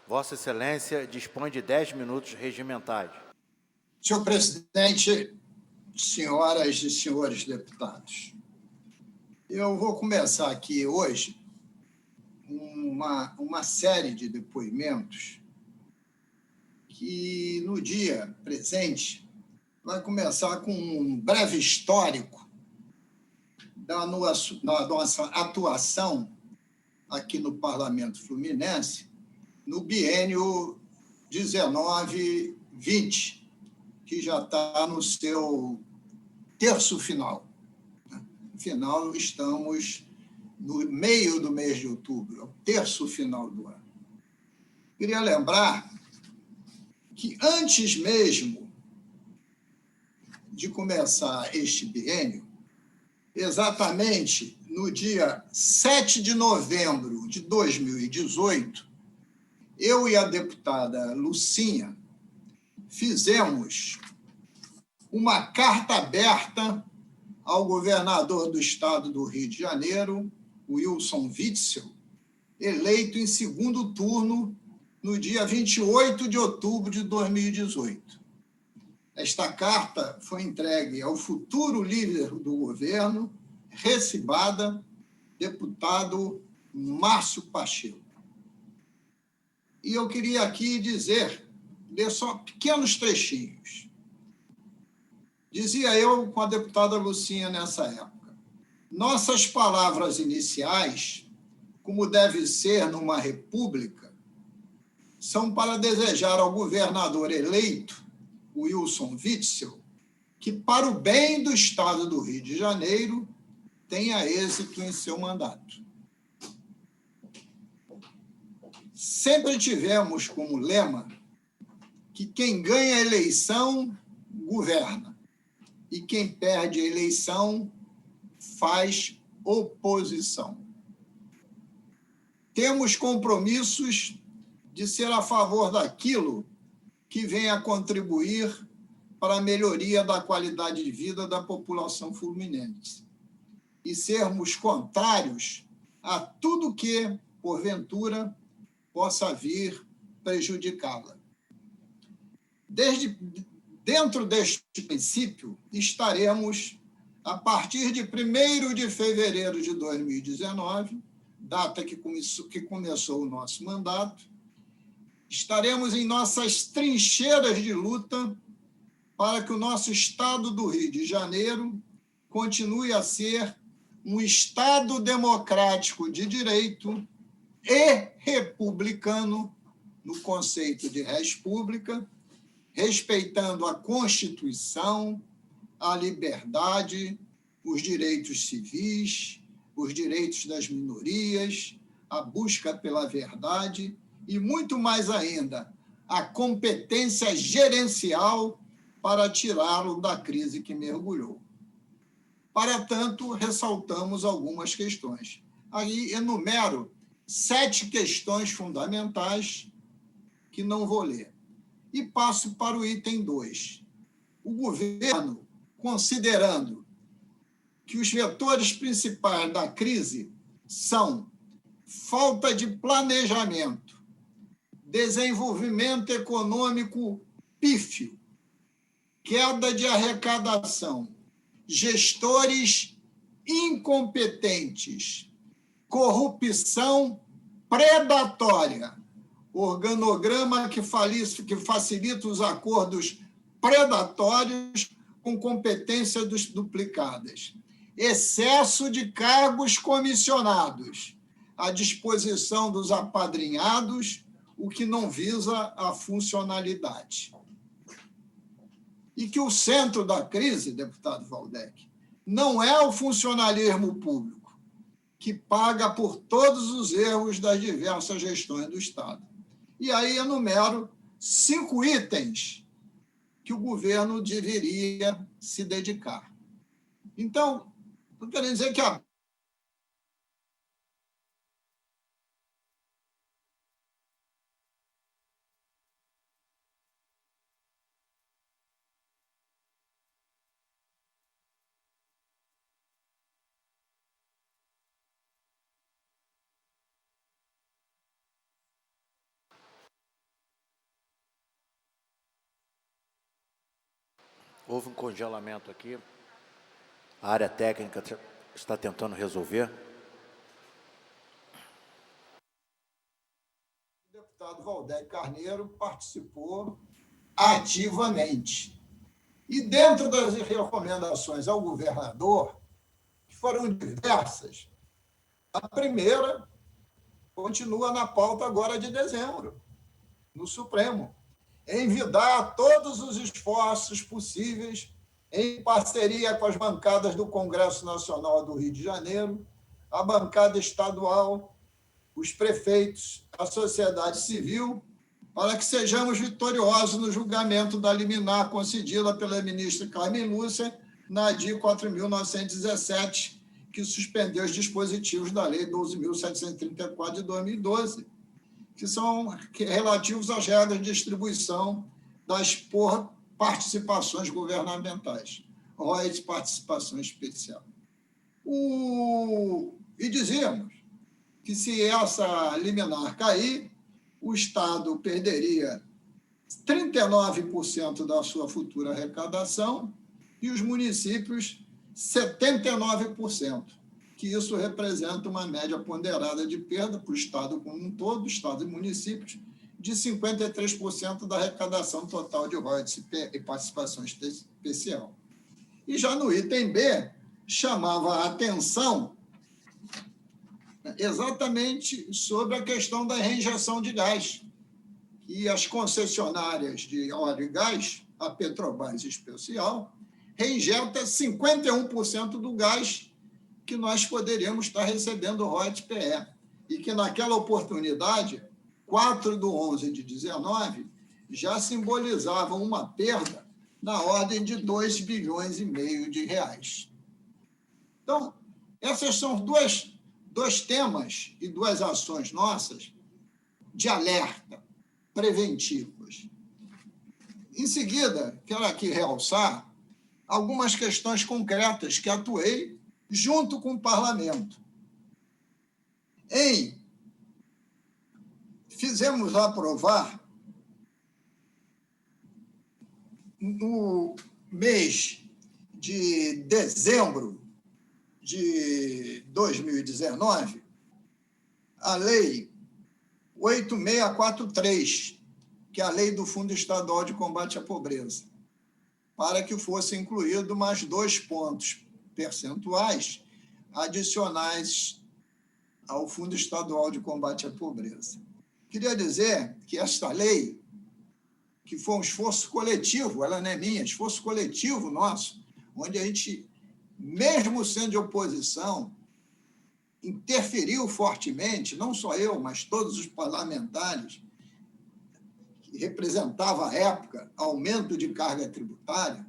Vossa Excelência dispõe de 10 minutos regimentais. Senhor presidente, senhoras e senhores deputados, eu vou começar aqui hoje uma série de depoimentos que, no dia presente, vai começar com um breve histórico da nossa atuação aqui no Parlamento Fluminense no biênio 19-20, que já está no seu terço final. Afinal, estamos no meio do mês de outubro, é o terço final do ano. Queria lembrar que antes mesmo de começar este biênio, exatamente no dia 7 de novembro de 2018, eu e a deputada Lucinha fizemos uma carta aberta ao governador do estado do Rio de Janeiro, Wilson Witzel, eleito em segundo turno no dia 28 de outubro de 2018. Esta carta foi entregue ao futuro líder do governo, recibada, deputado Márcio Pacheco. E eu queria aqui ler só pequenos trechinhos. Dizia eu com a deputada Lucinha nessa época: nossas palavras iniciais, como deve ser numa república, são para desejar ao governador eleito, Wilson Witzel, que, para o bem do estado do Rio de Janeiro, tenha êxito em seu mandato. Sempre tivemos como lema que quem ganha a eleição governa e quem perde a eleição faz oposição. Temos compromissos de ser a favor daquilo que venha a contribuir para a melhoria da qualidade de vida da população fluminense e sermos contrários a tudo que, porventura, possa vir prejudicá-la. Dentro deste princípio, estaremos, a partir de 1º de fevereiro de 2019, data que começou o nosso mandato, estaremos em nossas trincheiras de luta para que o nosso estado do Rio de Janeiro continue a ser um estado democrático de direito e republicano, no conceito de res pública, respeitando a Constituição, a liberdade, os direitos civis, os direitos das minorias, a busca pela verdade e, muito mais ainda, a competência gerencial para tirá-lo da crise que mergulhou. Para tanto, ressaltamos algumas questões. Aí enumero 7 questões fundamentais que não vou ler. E passo para o item 2. O governo, considerando que os vetores principais da crise são falta de planejamento, desenvolvimento econômico pífio, queda de arrecadação, gestores incompetentes, corrupção predatória, organograma que facilita os acordos predatórios com competências duplicadas, excesso de cargos comissionados à disposição dos apadrinhados, o que não visa a funcionalidade. E que o centro da crise, deputado Waldeck, não é o funcionalismo público, que paga por todos os erros das diversas gestões do Estado. E aí enumero 5 itens que o governo deveria se dedicar. Então, eu quero dizer que Houve um congelamento aqui. A área técnica está tentando resolver. O deputado Valdec Carneiro participou ativamente. E dentro das recomendações ao governador, que foram diversas, a primeira continua na pauta agora de dezembro, no Supremo, envidar todos os esforços possíveis em parceria com as bancadas do Congresso Nacional do Rio de Janeiro, a bancada estadual, os prefeitos, a sociedade civil, para que sejamos vitoriosos no julgamento da liminar concedida pela ministra Carmen Lúcia na DI 4.917, que suspendeu os dispositivos da Lei 12.734 de 2012, que são relativos às regras de distribuição das participações governamentais, royalties de participação especial. E dizíamos que, se essa liminar cair, o Estado perderia 39% da sua futura arrecadação e os municípios 79%, que isso representa uma média ponderada de perda para o Estado como um todo, Estado e municípios, de 53% da arrecadação total de royalties e participação especial. E já no item B, chamava a atenção exatamente sobre a questão da reinjeção de gás, que as concessionárias de óleo e gás, a Petrobras em especial, reinjeta 51% do gás que nós poderíamos estar recebendo royalties PE, e que naquela oportunidade, 4/11/19, já simbolizavam uma perda na ordem de 2,5 bilhões de reais. Então, essas são dois temas e duas ações nossas de alerta preventivas. Em seguida, quero aqui realçar algumas questões concretas que atuei junto com o parlamento. Fizemos aprovar, no mês de dezembro de 2019, a Lei 8643, que é a Lei do Fundo Estadual de Combate à Pobreza, para que fosse incluído mais 2 pontos percentuais adicionais ao Fundo Estadual de Combate à Pobreza. Queria dizer que esta lei, que foi um esforço coletivo, ela não é minha, esforço coletivo nosso, onde a gente, mesmo sendo de oposição, interferiu fortemente, não só eu, mas todos os parlamentares, que representavam à época aumento de carga tributária,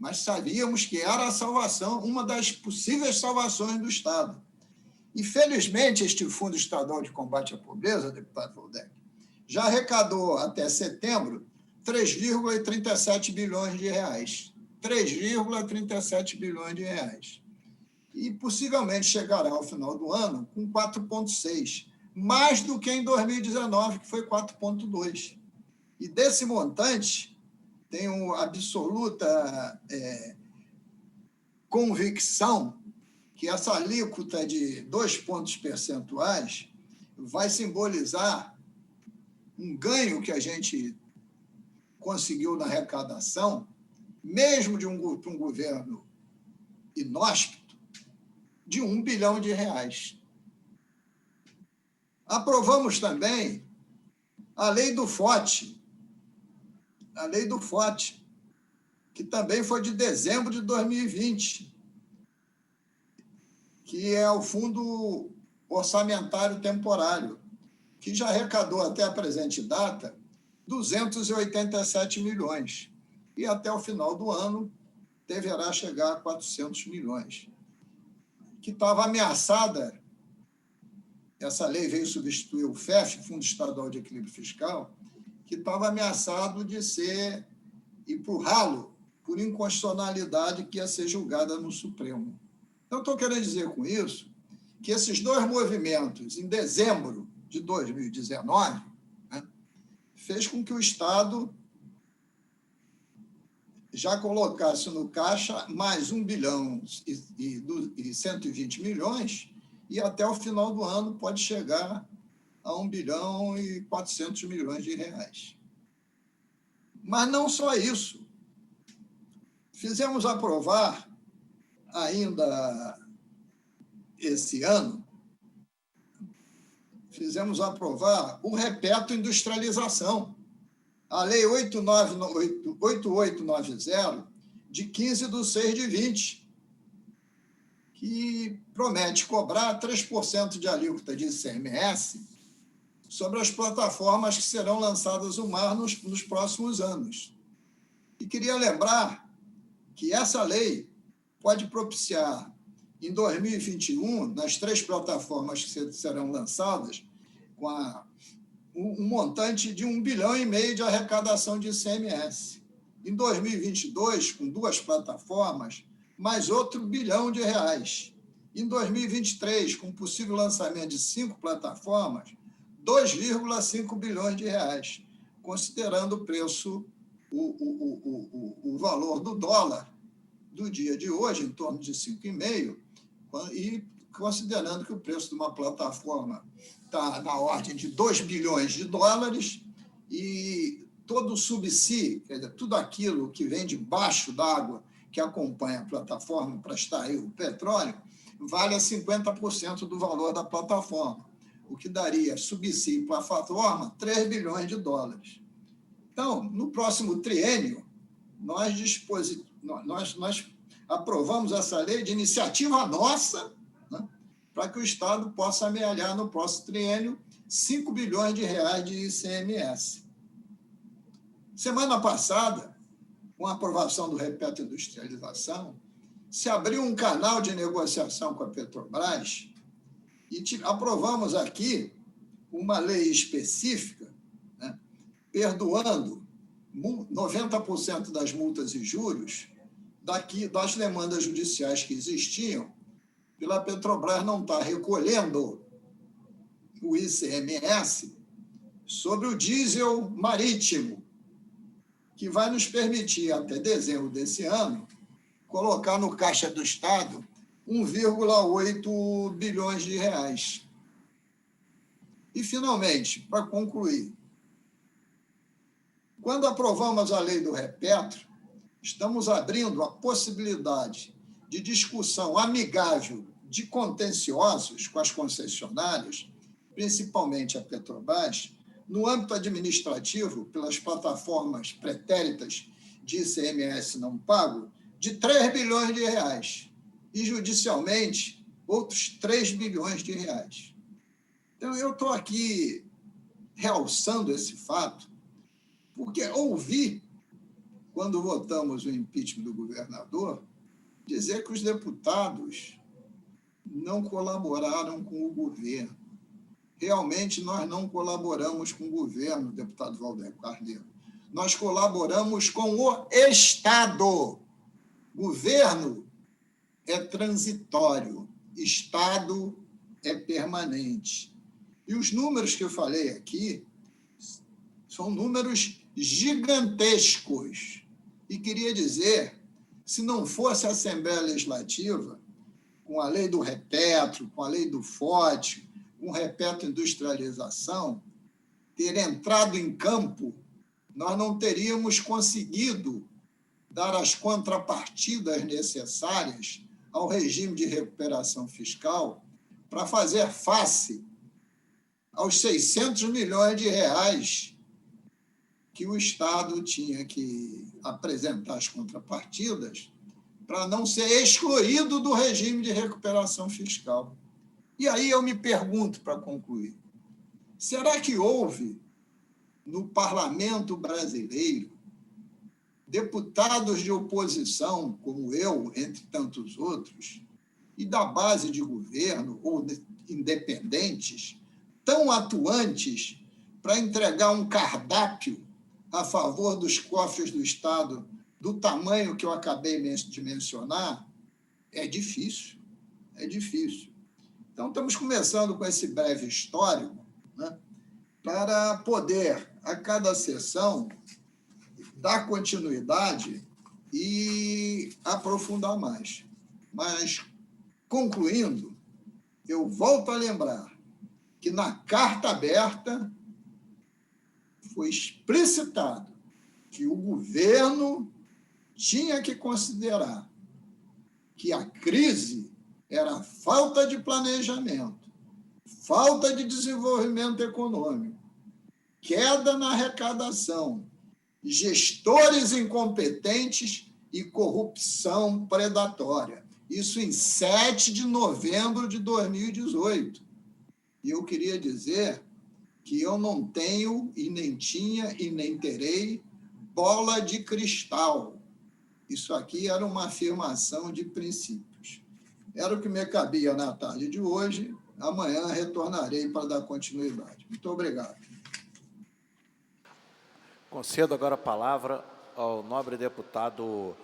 mas sabíamos que era a salvação, uma das possíveis salvações do Estado. E, felizmente, este Fundo Estadual de Combate à Pobreza, deputado Valdec, já arrecadou até setembro 3,37 bilhões de reais. 3,37 bilhões de reais. E possivelmente chegará ao final do ano com 4,6, mais do que em 2019, que foi 4,2. E desse montante, tenho absoluta convicção que essa alíquota de 2 pontos percentuais vai simbolizar um ganho que a gente conseguiu na arrecadação, mesmo de um governo inóspito, de 1 bilhão de reais. Aprovamos também a lei do FOT, que também foi de dezembro de 2020, que é o Fundo Orçamentário Temporário, que já arrecadou até a presente data 287 milhões, e até o final do ano deverá chegar a 400 milhões, que estava ameaçada. Essa lei veio substituir o FEF, Fundo Estadual de Equilíbrio Fiscal, que estava ameaçado de ir para o ralo por inconstitucionalidade que ia ser julgada no Supremo. Então, estou querendo dizer com isso que esses dois movimentos, em dezembro de 2019, fez com que o Estado já colocasse no caixa mais 1 bilhão e 120 milhões, e até o final do ano pode chegar a 1 bilhão e 400 milhões de reais. Mas não só isso. Fizemos aprovar, ainda esse ano, o Repeto Industrialização, a Lei 8890, de 15/6/20, que promete cobrar 3% de alíquota de ICMS sobre as plataformas que serão lançadas no mar nos próximos anos. E queria lembrar que essa lei pode propiciar, em 2021, nas 3 plataformas que serão lançadas, com um montante de 1,5 bilhão de arrecadação de ICMS. Em 2022, com 2 plataformas, mais outro R$ 1 bilhão. Em 2023, com possível lançamento de 5 plataformas, R$ 2,5 bilhões, considerando o preço, o valor do dólar do dia de hoje, em torno de 5,5, e considerando que o preço de uma plataforma está na ordem de 2 bilhões de dólares, e todo o subsídio, quer dizer, tudo aquilo que vem debaixo d'água, que acompanha a plataforma para extrair o petróleo, vale a 50% do valor da plataforma, o que daria subsídio para a plataforma 3 bilhões de dólares. Então, no próximo triênio, nós aprovamos essa lei de iniciativa nossa, né, para que o Estado possa amealhar no próximo triênio 5 bilhões de reais de ICMS. Semana passada, com a aprovação do Repeto Industrialização, se abriu um canal de negociação com a Petrobras e aprovamos aqui uma lei específica, né, perdoando 90% das multas e juros das demandas judiciais que existiam, pela Petrobras não estar recolhendo o ICMS sobre o diesel marítimo, que vai nos permitir, até dezembro desse ano, colocar no caixa do Estado 1,8 bilhões de reais. E, finalmente, para concluir, quando aprovamos a lei do Repetro, estamos abrindo a possibilidade de discussão amigável de contenciosos com as concessionárias, principalmente a Petrobras, no âmbito administrativo, pelas plataformas pretéritas de ICMS não pago, de 3 bilhões de reais, e judicialmente outros 3 bilhões de reais. Então, eu estou aqui realçando esse fato, porque ouvi, quando votamos o impeachment do governador, dizer que os deputados não colaboraram com o governo. Realmente, nós não colaboramos com o governo, deputado Valdeir Carneiro. Nós colaboramos com o Estado. Governo é transitório, Estado é permanente. E os números que eu falei aqui são números gigantescos. E queria dizer, se não fosse a Assembleia Legislativa, com a lei do Repetro, com a lei do FOT, com o Repeto Industrialização, ter entrado em campo, nós não teríamos conseguido dar as contrapartidas necessárias ao regime de recuperação fiscal para fazer face aos 600 milhões de reais que o Estado tinha que apresentar as contrapartidas para não ser excluído do regime de recuperação fiscal. E aí eu me pergunto, para concluir, será que houve no parlamento brasileiro deputados de oposição, como eu, entre tantos outros, e da base de governo ou independentes, tão atuantes para entregar um cardápio a favor dos cofres do Estado do tamanho que eu acabei de mencionar? É difícil, é difícil. Então, estamos começando com esse breve histórico, né, para poder, a cada sessão, dar continuidade e aprofundar mais. Mas, concluindo, eu volto a lembrar que na carta aberta foi explicitado que o governo tinha que considerar que a crise era falta de planejamento, falta de desenvolvimento econômico, queda na arrecadação, gestores incompetentes e corrupção predatória. Isso em 7 de novembro de 2018. E eu queria dizer que eu não tenho, e nem tinha, e nem terei, bola de cristal. Isso aqui era uma afirmação de princípios. Era o que me cabia na tarde de hoje. Amanhã retornarei para dar continuidade. Muito obrigado. Concedo agora a palavra ao nobre deputado